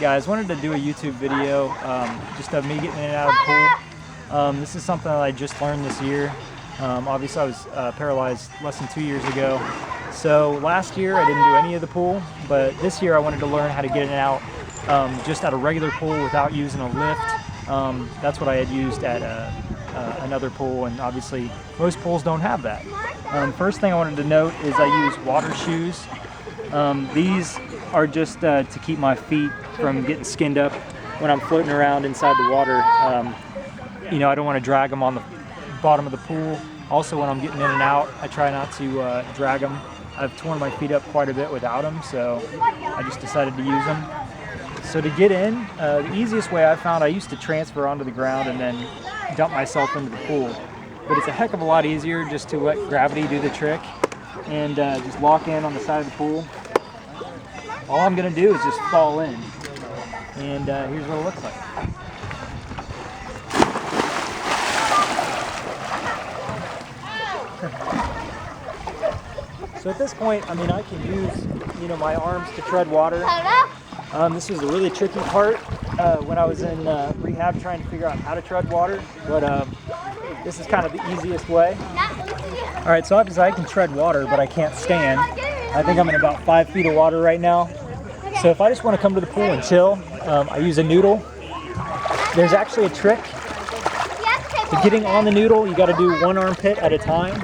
guys, wanted to do a YouTube video just of me getting in and out of the pool. This is something that I just learned this year. Obviously I was paralyzed less than 2 years ago. So last year I didn't do any of the pool, but this year I wanted to learn how to get in and out just at a regular pool without using a lift. That's what I had used at another pool, and obviously most pools don't have that. First thing I wanted to note is I use water shoes. These are just to keep my feet from getting skinned up when I'm floating around inside the water. You know, I don't want to drag them on the bottom of the pool. Also, when I'm getting in and out, I try not to drag them. I've torn my feet up quite a bit without them, so I just decided to use them. So to get in, the easiest way I found, I used to transfer onto the ground and then dump myself into the pool. But it's a heck of a lot easier just to let gravity do the trick and just lock in on the side of the pool. All I'm going to do is just fall in, and here's what it looks like. So at this point, I mean, I can use, you know, my arms to tread water. This was a really tricky part when I was in rehab trying to figure out how to tread water, but this is kind of the easiest way. All right, so obviously I can tread water, but I can't stand. I think I'm in about 5 feet of water right now. So if I just want to come to the pool and chill, I use a noodle. There's actually a trick to getting on the noodle. You got to do one armpit at a time.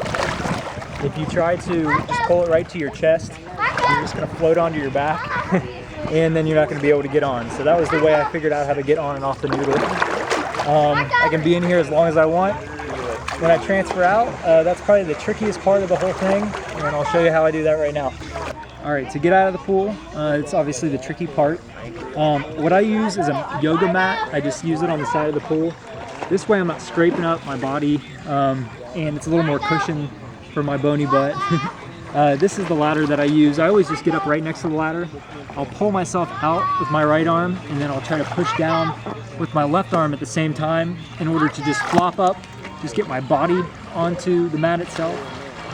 If you try to just pull it right to your chest, you're just going to float onto your back, and then you're not going to be able to get on. So that was the way I figured out how to get on and off the noodle. I can be in here as long as I want. When I transfer out, that's probably the trickiest part of the whole thing, and I'll show you how I do that right now. All right, to get out of the pool, it's obviously the tricky part. What I use is a yoga mat. I just use it on the side of the pool. This way I'm not scraping up my body, and it's a little more cushion for my bony butt. This is the ladder that I use. I always just get up right next to the ladder. I'll pull myself out with my right arm, and then I'll try to push down with my left arm at the same time in order to just flop up, just get my body onto the mat itself.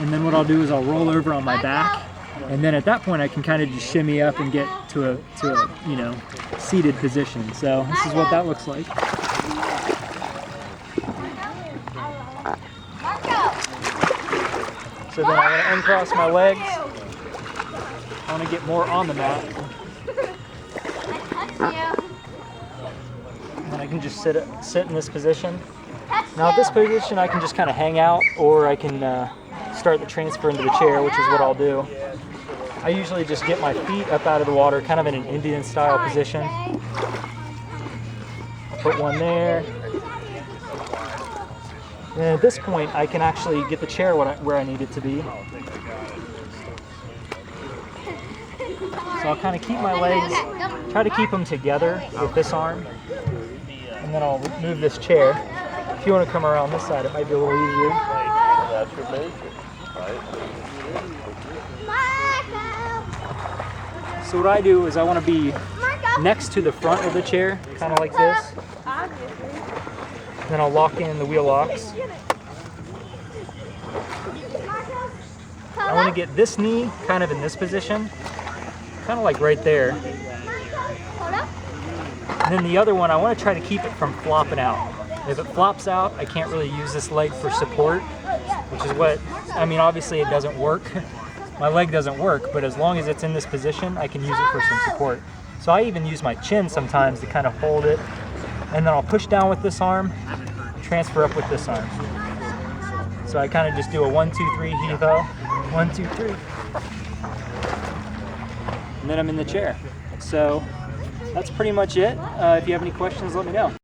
And then what I'll do is I'll roll over on my back, and then at that point I can kind of just shimmy up and get to a you know, seated position. So this is what that looks like. So then I'm going to uncross my legs. I want to get more on the mat. And then I can just sit in this position. Now at this position I can just kind of hang out, or I can start the transfer into the chair, which is what I'll do. I usually just get my feet up out of the water, kind of in an Indian style position. I'll put one there. And at this point, I can actually get the chair where I need it to be. So I'll kind of keep my legs, try to keep them together with this arm, and then I'll move this chair. If you want to come around this side, it might be a little easier. That's your basic, right? So what I do is I want to be next to the front of the chair, kind of like this. Then I'll lock in the wheel locks. I want to get this knee kind of in this position, kind of like right there. And then the other one, I want to try to keep it from flopping out. If it flops out, I can't really use this leg for support, which is what, I mean, obviously it doesn't work. My leg doesn't work, but as long as it's in this position, I can use it for some support. So I even use my chin sometimes to kind of hold it. And then I'll push down with this arm, transfer up with this arm. So I kind of just do a 1, 2, 3 heave-ho, 1, 2, 3. And then I'm in the chair. So that's pretty much it. If you have any questions, let me know.